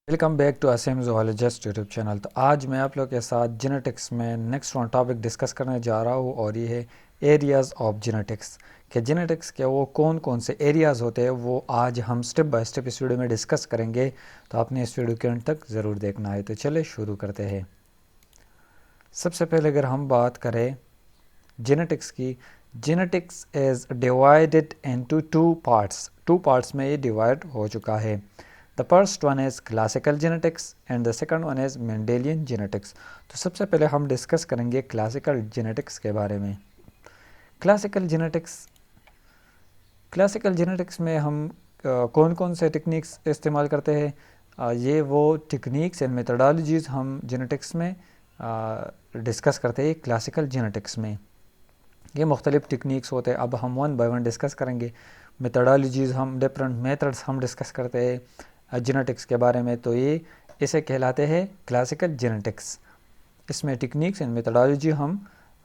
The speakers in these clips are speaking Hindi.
Welcome back to Aseem zoologist YouTube channel. तो आज मैं आप लोग के साथ जेनेटिक्स में नेक्स्ट वन टॉपिक डिस्कस करने जा रहा हूँ और ये है एरियाज़ ऑफ जेनेटिक्स। कि जेनेटिक्स के वो कौन कौन से एरियाज़ होते हैं वो आज हम स्टेप बाय स्टेप इस वीडियो में डिस्कस करेंगे। तो आपने इस वीडियो के अंत तक ज़रूर देखना है। तो चले शुरू करते हैं। सबसे पहले अगर हम बात करें जेनेटिक्स की, genetics is divided into two parts में ये डिवाइड हो चुका है। The first one is classical genetics and the second one is Mendelian genetics। तो सबसे पहले हम डिस्कस करेंगे क्लासिकल जेनेटिक्स के बारे में। क्लासिकल जेनेटिक्स में हम कौन कौन से टेक्निक्स इस्तेमाल करते हैं, ये वो टेक्निक्स एंड मेथडोलॉजीज़ हम जेनेटिक्स में डिस्कस करते हैं। क्लासिकल जेनेटिक्स में ये मुख्तलिफ टेक्निक्स होते हैं। अब हम वन बाय वन डिस्कस करेंगे। मेथडोलॉजीज़ हम डिफरेंट मेथड्स हम डिस्कस करते हैं जेनेटिक्स के बारे में। तो ये इसे कहलाते हैं क्लासिकल जेनेटिक्स। इसमें टेक्निक्स एंड मेथडोलॉजी हम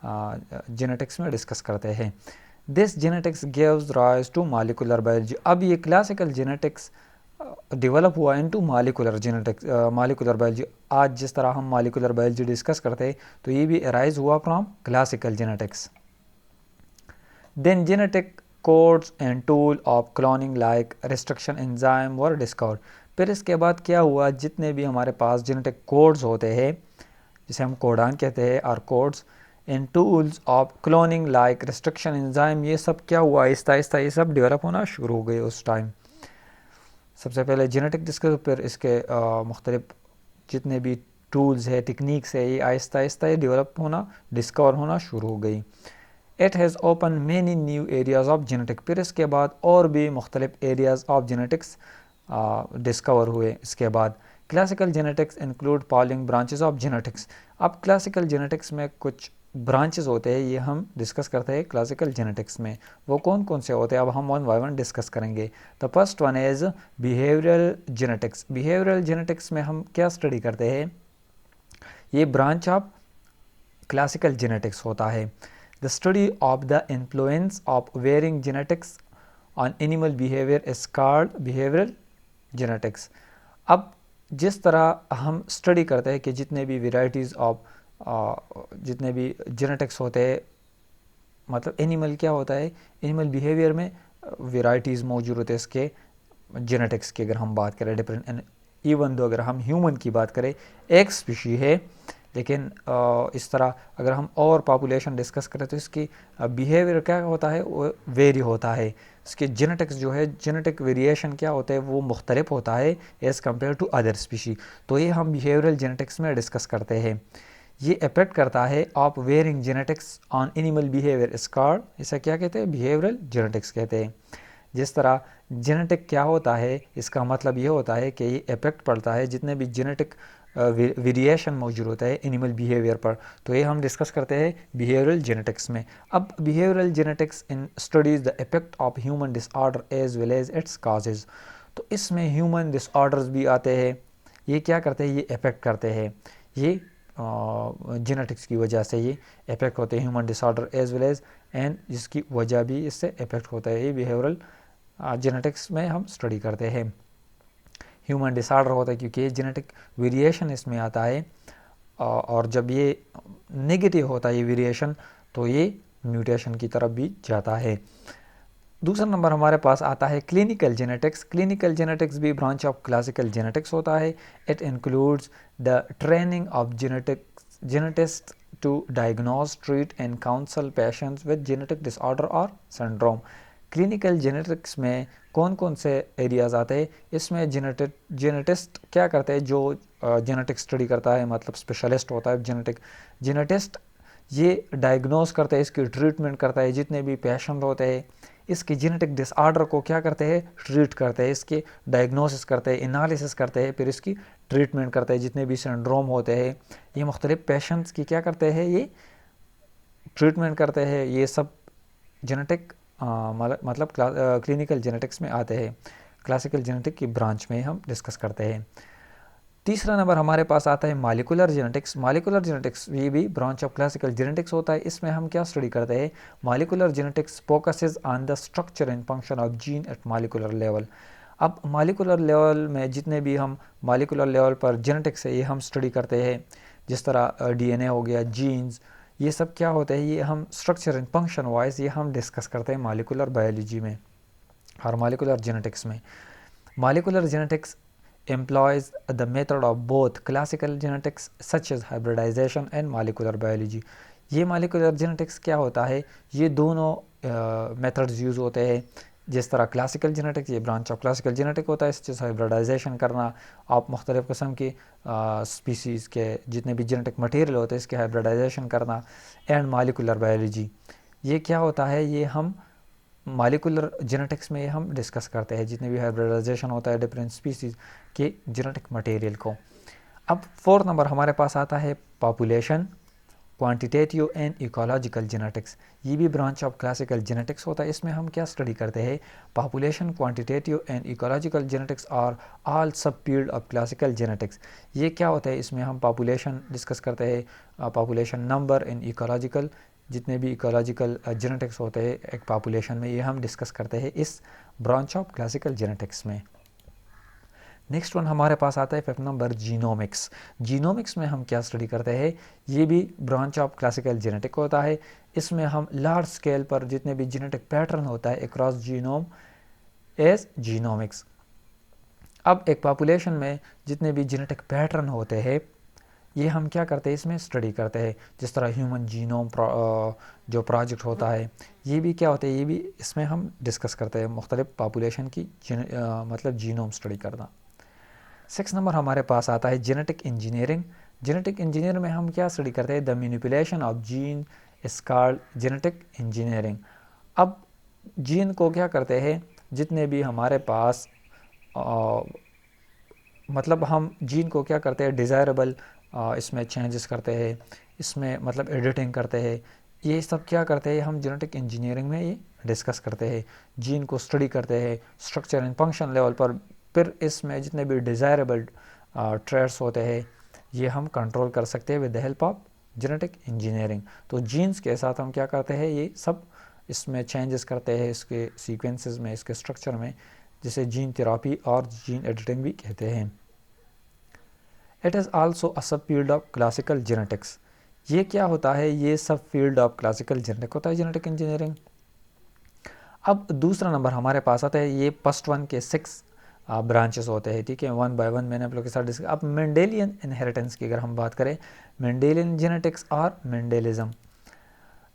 जेनेटिक्स में डिस्कस करते हैं। This genetics gives rise to molecular biology. अब ये क्लासिकल जेनेटिक्स डेवलप हुआ इनटू मॉलिक्यूलर बायोलॉजी। आज जिस तरह हम मॉलिक्यूलर बायोलॉजी डिस्कस करते हैं तो ये भी अराइज हुआ from classical genetics. Then genetic codes and tool of cloning like restriction enzyme were discovered। फिर इसके बाद क्या हुआ, जितने भी हमारे पास जेनेटिक कोड्स होते हैं जिसे हम कोडान कहते हैं और codes and tools of cloning like restriction enzyme, ये सब क्या हुआ आहिस्ता आहिस्ता ये सब डेवलप होना शुरू हो गए उस टाइम। सबसे पहले जेनेटिक डिस्कस, फिर इसके मुख्तलिफ जितने भी टूल्स है टेक्निक्स है ये आहिस्ता आहिस्ता ये डेवलप होना डिस्कवर होना शुरू हो गई। It has open many new areas of genetic. फिर इसके बाद और भी मुख्तलिफ एरियाज़ ऑफ जेनेटिक्स डिस्कवर हुए। इसके बाद classical genetics include following branches of genetics. अब क्लासिकल जेनेटिक्स में कुछ ब्रांचेस होते हैं, ये हम डिस्कस करते हैं क्लासिकल जेनेटिक्स में। वो कौन कौन से होते हैं अब हम वन बाय वन डिस्कस करेंगे। The first one is behavioural genetics. Behavioural genetics में हम क्या स्टडी करते हैं, ये ब्रांच ऑफ क्लासिकल जेनेटिक्स होता है। The study of the influence of varying genetics on animal behavior is called behavioral genetics। अब जिस तरह हम स्टडी करते हैं कि जितने भी वेराइटीज़ ऑफ जितने भी जेनेटिक्स होते हैं, मतलब एनिमल क्या होता है, एनिमल बिहेवियर में वेराइटीज़ मौजूद होते हैं इसके जेनेटिक्स की। अगर हम बात करें डिफरेंट, इवन दो अगर हम ह्यूमन की बात करें एक स्पीशी है, लेकिन इस तरह अगर हम और पॉपुलेशन डिस्कस करें तो इसकी बिहेवियर क्या होता है वो वेरी होता है। इसके जेनेटिक्स जो है जेनेटिक वेरिएशन क्या होता है वो मुख्तलिफ होता है as compare to other species. तो ये हम बिहेवियरल जेनेटिक्स में डिस्कस करते हैं। ये अफेक्ट करता है of varying genetics on animal behaviour is called, इसे क्या कहते हैं, बिहेवियरल जेनेटिक्स कहते हैं। जिस तरह जेनेटिक क्या होता है, इसका मतलब ये होता है कि ये इफेक्ट पड़ता है जितने भी जेनेटिक वेरिएशन मौजूद होता है एनिमल बिहेवियर पर। तो ये हम डिस्कस करते हैं बिहेवियरल जेनेटिक्स में। अब behavioural genetics in studies the effect of human disorder as well as its causes. तो इसमें ह्यूमन डिसऑर्डर्स भी आते हैं। ये क्या करते हैं, ये इफेक्ट करते हैं, ये जेनेटिक्स की वजह से ये इफेक्ट होते हैं human disorder as well as, and जिसकी वजह भी इससे इफेक्ट होता है। ये बिहेवियरल जेनेटिक्स में हम स्टडी करते हैं। ह्यूमन डिसऑर्डर होता है क्योंकि ये जेनेटिक वेरिएशन इसमें आता है, और जब ये नेगेटिव होता है ये वेरिएशन तो ये म्यूटेशन की तरफ भी जाता है। दूसरा नंबर हमारे पास आता है क्लिनिकल जेनेटिक्स। क्लिनिकल जेनेटिक्स भी ब्रांच ऑफ क्लासिकल जेनेटिक्स होता है। It includes the training of geneticist to diagnose, treat and counsel patients with genetic disorder और सिंड्रोम। क्लिनिकल जेनेटिक्स में कौन कौन से एरियाज़ आते हैं, इसमें जेनेटिस्ट क्या करते हैं, जो जेनेटिक स्टडी करता है, मतलब स्पेशलिस्ट होता है जेनेटिस्ट, ये डायग्नोज करता है, इसकी ट्रीटमेंट करता है। जितने भी पेशेंट होते हैं इसके जेनेटिक डिसऑर्डर को क्या करते हैं, ट्रीट करते हैं, इसके डायग्नोसिस करते हैं, एनालिसिस करते हैं, फिर इसकी ट्रीटमेंट करते हैं। जितने भी सिंड्रोम होते हैं ये मुख्तलिफ पेशेंट्स की क्या करते हैं, ये ट्रीटमेंट करते हैं। ये सब जेनेटिक मतलब क्लिनिकल जेनेटिक्स में आते हैं। क्लासिकल जेनेटिक की ब्रांच में हम डिस्कस करते हैं। तीसरा नंबर हमारे पास आता है मॉलिक्यूलर जेनेटिक्स। मॉलिक्यूलर जेनेटिक्स ये भी ब्रांच ऑफ क्लासिकल जेनेटिक्स होता है। इसमें हम क्या स्टडी करते हैं, molecular genetics focuses on the structure and function of gene at molecular level. अब मालिकुलर लेवल में जितने भी हम मालिकुलर लेवल पर जेनेटिक्स है ये हम स्टडी करते हैं, जिस तरह डीएनए हो गया, जीन्स, ये सब क्या होते हैं, ये हम स्ट्रक्चर एंड फंक्शन वाइज ये हम डिस्कस करते हैं मालिकुलर बायोलॉजी में और मालिकुलर जेनेटिक्स में। Molecular genetics employs the method of both classical genetics such as hybridization and molecular biology। ये molecular genetics क्या होता है, ये दोनों मेथड्स यूज़ होते हैं। जिस तरह क्लासिकल जेनेटिक्स ये ब्रांच ऑफ क्लासिकल जेनेटिक होता है, इससे हाइब्रिडाइजेशन करना, आप मुख्तलिफ़ किस्म की स्पीसीज़ के जितने भी जेनेटिक मटेरियल होते हैं इसके हाइब्रिडाइजेशन करना। एंड मालिकुलर बायोलॉजी ये क्या होता है, ये हम मालिकुलर जेनेटिक्स में हम डिस्कस करते हैं जितने भी हाइब्रिडाइजेशन होता है डिफरेंट स्पीसीज़ के जेनेटिक मटेरियल को। अब फोर्थ नंबर हमारे पास आता है population, quantitative and ecological genetics. ये भी ब्रांच ऑफ क्लासिकल जेनेटिक्स होता है। इसमें हम क्या स्टडी करते हैं, population, quantitative and ecological genetics are all sub field of classical genetics. ये क्या होता है, इसमें हम पॉपुलेशन डिस्कस करते हैं, पॉपुलेशन नंबर एंड इकोलॉजिकल, जितने भी इकोलॉजिकल जेनेटिक्स होते हैं एक पॉपुलेशन में, ये हम डिस्कस करते हैं इस ब्रांच ऑफ क्लासिकल जेनेटिक्स में। नेक्स्ट वन हमारे पास आता है फिफ्थ नंबर जीनोमिक्स। जीनोमिक्स में हम क्या स्टडी करते हैं, ये भी ब्रांच ऑफ क्लासिकल जेनेटिक होता है। इसमें हम लार्ज स्केल पर जितने भी जेनेटिक पैटर्न होता है अक्रॉस जीनोम एज जीनोमिक्स। अब एक पॉपुलेशन में जितने भी जेनेटिक पैटर्न होते हैं ये हम क्या करते हैं, इसमें स्टडी करते हैं। जिस तरह ह्यूमन जीनोम जो प्रोजेक्ट होता है ये भी क्या होता है, ये भी इसमें हम डिस्कस करते हैं मुख्तलिफ पॉपुलेशन की मतलब जीनोम स्टडी करना। 6 नंबर हमारे पास आता है जेनेटिक इंजीनियरिंग। जेनेटिक इंजीनियरिंग में हम क्या स्टडी करते हैं, the manipulation of gene is called genetic engineering. अब जीन को क्या करते हैं, जितने भी हमारे पास मतलब हम जीन को क्या करते हैं, डिज़ायरेबल इसमें चेंजेस करते हैं, इसमें मतलब एडिटिंग करते हैं, ये सब क्या करते हैं हम जेनेटिक इंजीनियरिंग में ये डिस्कस करते हैं। जीन को स्टडी करते हैं स्ट्रक्चर एंड फंक्शन लेवल पर, फिर इसमें जितने भी डिज़ायरेबल ट्रेट्स होते हैं ये हम कंट्रोल कर सकते हैं with the help of genetic engineering. तो जीन्स के साथ हम क्या करते हैं, ये सब इसमें चेंजेस करते हैं इसके सीक्वेंसेस में, इसके स्ट्रक्चर में, जिसे जीन थेरापी और जीन एडिटिंग भी कहते हैं। इट इज़ आल्सो अ सब फील्ड ऑफ क्लासिकल जेनेटिक्स। ये क्या होता है, ये सब फील्ड ऑफ क्लासिकल जेनेटिक होता है जेनेटिक इंजीनियरिंग। अब दूसरा नंबर हमारे पास आता है, ये फर्स्ट वन के 6 ब्रांचेस होते हैं, ठीक है, वन बाय वन मैंने आप लोग के साथ डिस्कस। अब मेंडेलियन इनहेरिटेंस की अगर हम बात करें, मेंडेलियन जेनेटिक्स और Mendelism,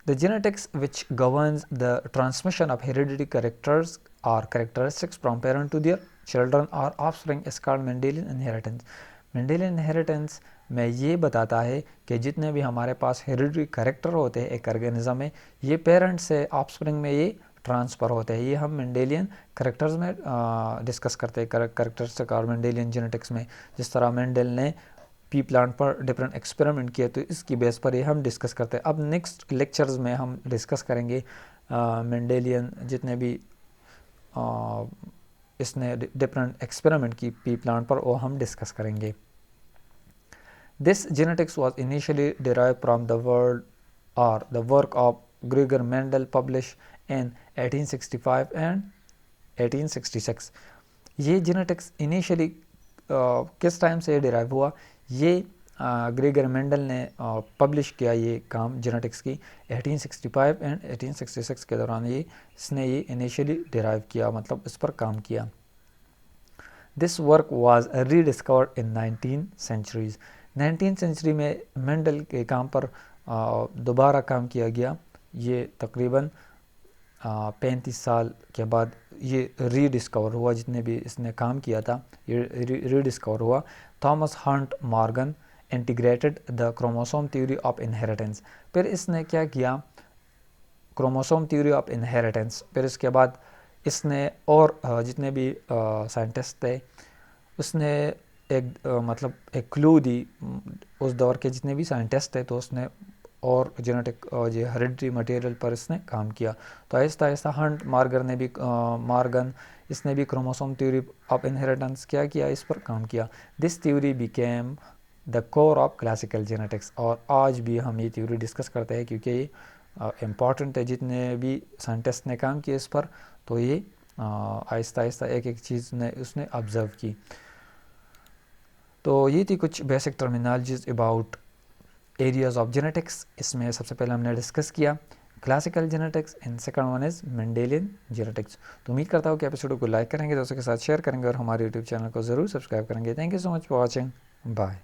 the genetics which governs the transmission of heredity characters और characteristics from parent to their children और offspring is called Mendelian inheritance. Mendelian inheritance में ये बताता है कि जितने भी हमारे पास हेरिडिटी कैरेक्टर होते हैं एक ऑर्गेनिज्म में, ये पेरेंट से ऑफस्प्रिंग में ये ट्रांसफ़र होते हैं। ये हम मेंडेलियन करेक्टर्स में डिस्कस करते हैं, करेक्टरिस्टिक और मेंडेलियन जेनेटिक्स में। जिस तरह मेंडल ने पी प्लांट पर डिफरेंट एक्सपेरिमेंट किए तो इसकी बेस पर ये हम डिस्कस करते हैं। अब नेक्स्ट लेक्चर्स में हम डिस्कस करेंगे मेंडेलियन जितने भी इसने डिफरेंट एक्सपेरिमेंट की पी प्लांट पर, वो हम डिस्कस करेंगे। This genetics was initially derive from the world और the work of Gregor Mendel publish in 1865 and 1866। ये जेनेटिक्स इनिशियली किस टाइम से डिराइव हुआ, ये ग्रेगर मेंडल ने पब्लिश किया ये काम जेनेटिक्स की 1865 एंड 1866 के दौरान इसने ये इनिशियली डिराइव किया, मतलब इस पर काम किया। This work was rediscovered in 19th centuries। 19th century में मेंडल के काम पर दोबारा काम किया गया। ये तकरीबन 35 साल के बाद ये रीडिस्कवर हुआ, जितने भी इसने काम किया था ये रीडिस्कवर हुआ। Thomas Hunt Morgan integrated the chromosome theory of inheritance. फिर इसने क्या किया, क्रोमोसोम थ्योरी ऑफ इनहेरिटेंस, फिर इसके बाद इसने और जितने भी साइंटिस्ट थे उसने एक मतलब एक क्लू दी, उस दौर के जितने भी साइंटिस्ट थे तो उसने और जेनेटिक जो हेरिडिटी मटेरियल पर इसने काम किया। तो आहिस्ता आहिस्ता हंट मॉर्गन इसने भी क्रोमोसोम थ्योरी ऑफ इनहेरिटेंस क्या किया, इस पर काम किया। This theory became the core of classical genetics. और आज भी हम ये थ्योरी डिस्कस करते हैं क्योंकि ये इम्पॉर्टेंट है। जितने भी साइंटिस्ट ने काम किया इस पर तो ये आहिस्ता आहिस्ता एक एक चीज़ ने उसने ऑब्ज़र्व की। तो ये थी कुछ basic terminologies about areas of genetics. इसमें सबसे पहले हमने डिस्कस किया classical genetics and second one is Mendelian genetics. तो उम्मीद करता हूँ कि एपिसोड को लाइक करेंगे, दोस्तों के साथ शेयर करेंगे और हमारे यूट्यूब चैनल को ज़रूर सब्सक्राइब करेंगे। Thank you so much for watching. Bye.